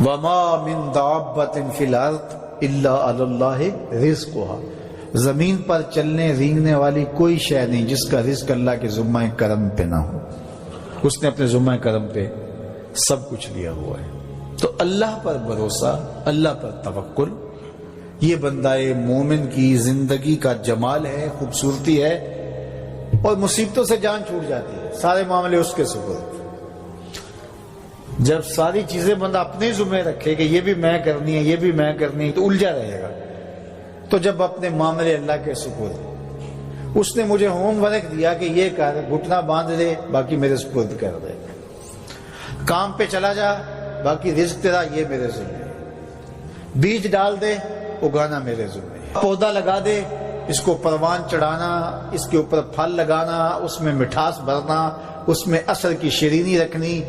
وما من دابۃ فی الارض الا علی اللہ رزقها، زمین پر چلنے رینگنے والی کوئی شے نہیں جس کا رزق اللہ کے ذمہ کرم پہ نہ ہو، اس نے اپنے ذمہ کرم پہ سب کچھ لیا ہوا ہے۔ تو اللہ پر بھروسہ، اللہ پر توکل، یہ بندہ مومن کی زندگی کا جمال ہے، خوبصورتی ہے، اور مصیبتوں سے جان چھوٹ جاتی ہے، سارے معاملے اس کے سپرد۔ جب ساری چیزیں بندہ اپنے ذمہ رکھے کہ یہ بھی میں کرنی ہے، یہ بھی میں کرنی ہے، تو الجھا رہے گا۔ تو جب اپنے معاملے اللہ کے سپرد، اس نے مجھے ہوم ورک دیا کہ یہ کر، گھٹنا باندھ دے، باقی میرے سپرد کر دے، کام پہ چلا جا، باقی رزق تیرا، یہ میرے ذمہ ہے، بیج ڈال دے، اگانا میرے ذمہ ہے، پودا لگا دے، اس کو پروان چڑھانا، اس کے اوپر پھل لگانا، اس میں مٹھاس بھرنا، اس میں اثر کی شیرینی رکھنی،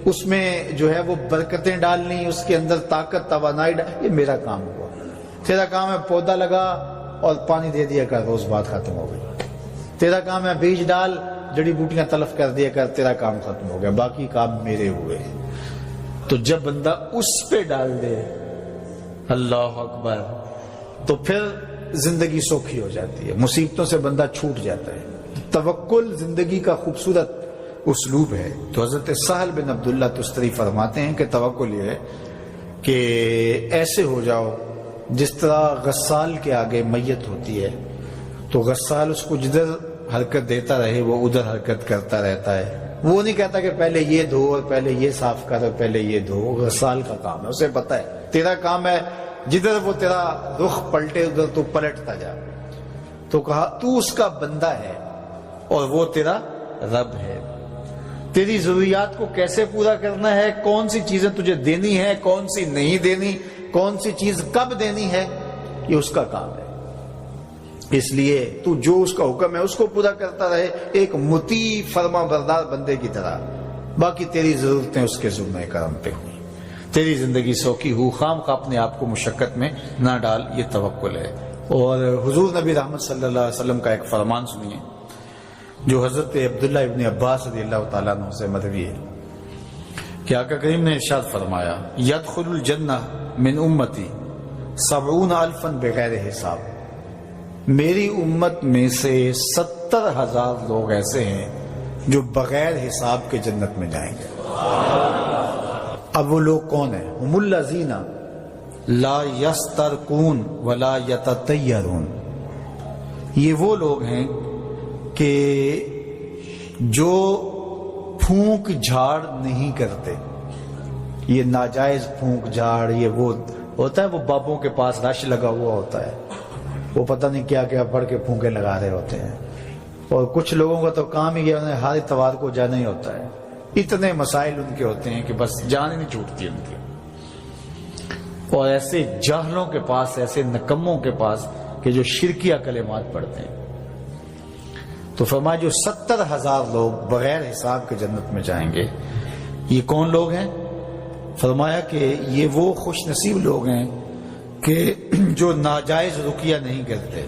اس میں جو ہے وہ برکتیں ڈالنی، اس کے اندر طاقت توانائی یہ میرا کام ہوا۔ تیرا کام ہے پودا لگا اور پانی دے دیا کر، روز بات ختم ہو گئی۔ تیرا کام ہے بیج ڈال، جڑی بوٹیاں تلف کر دیا کر، تیرا کام ختم ہو گیا، باقی کام میرے ہوئے۔ تو جب بندہ اس پہ ڈال دے، اللہ اکبر، تو پھر زندگی سوکھی ہو جاتی ہے، مصیبتوں سے بندہ چھوٹ جاتا ہے۔ توکل زندگی کا خوبصورت اسلوب ہے۔ تو حضرت سہل بن عبداللہ تستری فرماتے ہیں کہ توکل یہ ہے کہ ایسے ہو جاؤ جس طرح غسال کے آگے میت ہوتی ہے تو غسال اس کو جدھر حرکت دیتا رہے وہ ادھر حرکت کرتا رہتا ہے، وہ نہیں کہتا کہ پہلے یہ دھو اور پہلے یہ صاف کر اور پہلے یہ دھو۔ غسال کا کام ہے، اسے پتا ہے تیرا کام ہے جدھر وہ تیرا رخ پلٹے ادھر تو پلٹتا جا۔ تو کہا تو اس کا بندہ ہے اور وہ تیرا رب ہے، تیری ضروریات کو کیسے پورا کرنا ہے، کون سی چیزیں تجھے دینی ہے، کون سی نہیں دینی، کون سی چیز کب دینی ہے، یہ اس کا کام ہے۔ اس لیے تو جو اس کا حکم ہے اس کو پورا کرتا رہے، ایک مطیع فرما بردار بندے کی طرح، باقی تیری ضرورتیں اس کے ذمہ کرم پہ ہوئی، تیری زندگی سوکھی ہو، خام خواہ اپنے آپ کو مشقت میں نہ ڈال، یہ توکل ہے۔ اور حضور نبی رحمت صلی اللہ علیہ وسلم کا ایک فرمان سنیے جو حضرت عبداللہ ابن عباس رضی اللہ تعالیٰ عنہ سے مروی ہے کہ آقا کریم نے ارشاد فرمایا، یدخل الجنہ من امتی 70,000 بغیر حساب، میری امت میں سے 70,000 لوگ ایسے ہیں جو بغیر حساب کے جنت میں جائیں گے۔ اب وہ لوگ کون ہیں؟ هم الذین لا یسترقون ولا یتطیرون، یہ وہ لوگ ہیں کہ جو پھونک جھاڑ نہیں کرتے۔ یہ ناجائز پھونک جھاڑ، یہ وہ ہوتا ہے وہ بابوں کے پاس رش لگا ہوا ہوتا ہے، وہ پتہ نہیں کیا کیا پڑھ کے پھونکے لگا رہے ہوتے ہیں، اور کچھ لوگوں کا تو کام ہی انہیں ہر اتوار کو جانا ہی ہوتا ہے، اتنے مسائل ان کے ہوتے ہیں کہ بس جان ہی نہیں چھوٹتی ان کی۔ اور ایسے جاہلوں کے پاس، ایسے نکموں کے پاس کہ جو شرکیہ کلمات پڑھتے ہیں۔ تو فرمایا جو 70,000 لوگ بغیر حساب کے جنت میں جائیں گے، یہ کون لوگ ہیں؟ فرمایا کہ یہ وہ خوش نصیب لوگ ہیں کہ جو ناجائز رقیہ نہیں کرتے،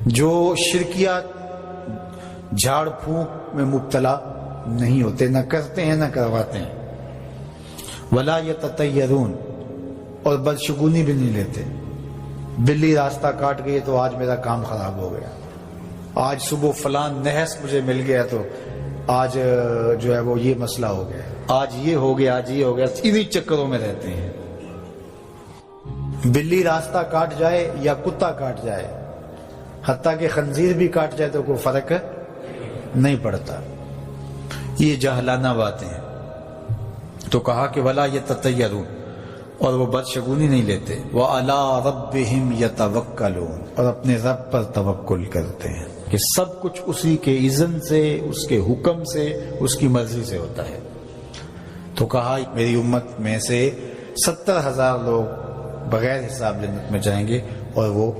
جو شرکیہ جھاڑ پھونک میں مبتلا نہیں ہوتے، نہ کرتے ہیں نہ کرواتے ہیں۔ ولا یتطیرون، اور بدشگونی بھی نہیں لیتے۔ بلی راستہ کاٹ گئی تو آج میرا کام خراب ہو گیا، آج صبح فلان نحس مجھے مل گیا تو آج جو ہے وہ یہ مسئلہ ہو گیا، آج یہ ہو گیا، آج یہ ہو گیا، انہی چکروں میں رہتے ہیں۔ بلی راستہ کاٹ جائے یا کتا کاٹ جائے، حتیٰ کہ خنزیر بھی کاٹ جائے تو کوئی فرق نہیں پڑتا، یہ جاہلانہ باتیں ہیں۔ تو کہا کہ ولا یتطیرون، اور وہ بدشگونی نہیں لیتے، وَعَلَىٰ رَبِّهِمْ يَتَوَكَّلُونَ، اور اپنے رب پر توکل کرتے ہیں کہ سب کچھ اسی کے اذن سے، اس کے حکم سے، اس کی مرضی سے ہوتا ہے۔ تو کہا میری امت میں سے 70,000 لوگ بغیر حساب جنت میں جائیں گے اور وہ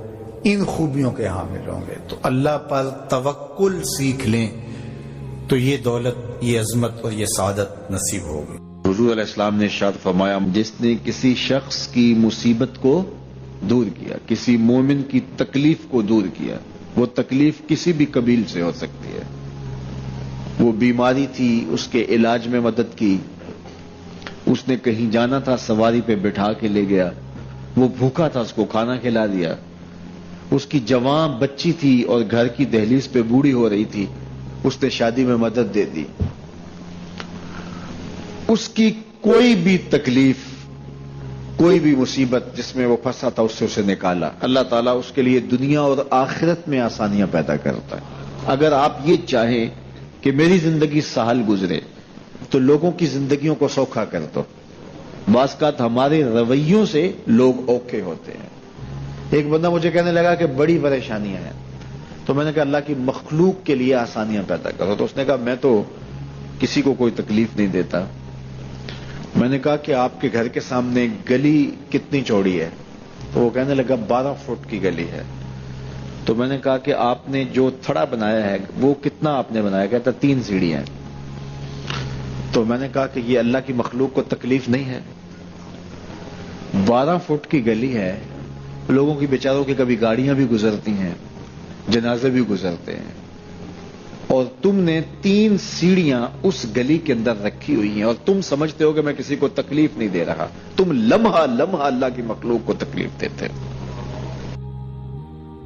ان خوبیوں کے حامل ہوں گے۔ تو اللہ پر توکل سیکھ لیں تو یہ دولت، یہ عظمت اور یہ سعادت نصیب ہوگی۔ حضور علیہ السلام نے ارشاد فرمایا، جس نے کسی شخص کی مصیبت کو دور کیا، کسی مومن کی تکلیف کو دور کیا، وہ تکلیف کسی بھی قبیل سے ہو سکتی ہے، وہ بیماری تھی اس کے علاج میں مدد کی، اس نے کہیں جانا تھا، سواری پہ بٹھا کے لے گیا، وہ بھوکا تھا، اس کو کھانا کھلا دیا۔ اس کی جوان بچی تھی اور گھر کی دہلیز پہ بوڑھی ہو رہی تھی، اس نے شادی میں مدد دے دی۔ اس کی کوئی بھی تکلیف، کوئی بھی مصیبت جس میں وہ پھنسا تھا، اس سے اسے نکالا۔ اللہ تعالیٰ اس کے لیے دنیا اور آخرت میں آسانیاں پیدا کرتا ہے۔ اگر آپ یہ چاہیں کہ میری زندگی سہل گزرے تو لوگوں کی زندگیوں کو سوکھا کر دو۔ بعض اوقات ہمارے رویوں سے لوگ اوکھے ہوتے ہیں۔ ایک بندہ مجھے کہنے لگا کہ بڑی پریشانیاں ہیں، تو میں نے کہا اللہ کی مخلوق کے لیے آسانیاں پیدا کرو۔ تو اس نے کہا میں تو کسی کو کوئی تکلیف نہیں دیتا۔ میں نے کہا کہ آپ کے گھر کے سامنے گلی کتنی چوڑی ہے؟ تو وہ کہنے لگا 12 فٹ کی گلی ہے۔ تو میں نے کہا کہ آپ نے جو تھڑا بنایا ہے وہ کتنا آپ نے بنایا؟ کہتا 3 سیڑھیاں ہیں۔ تو میں نے کہا کہ یہ اللہ کی مخلوق کو تکلیف نہیں ہے؟ 12 فٹ کی گلی ہے، لوگوں کی بیچاروں کی کبھی گاڑیاں بھی گزرتی ہیں، جنازے بھی گزرتے ہیں، اور تم نے 3 سیڑھیاں اس گلی کے اندر رکھی ہوئی ہیں اور تم سمجھتے ہو کہ میں کسی کو تکلیف نہیں دے رہا۔ تم لمحہ لمحہ اللہ کی مخلوق کو تکلیف دیتے ہو۔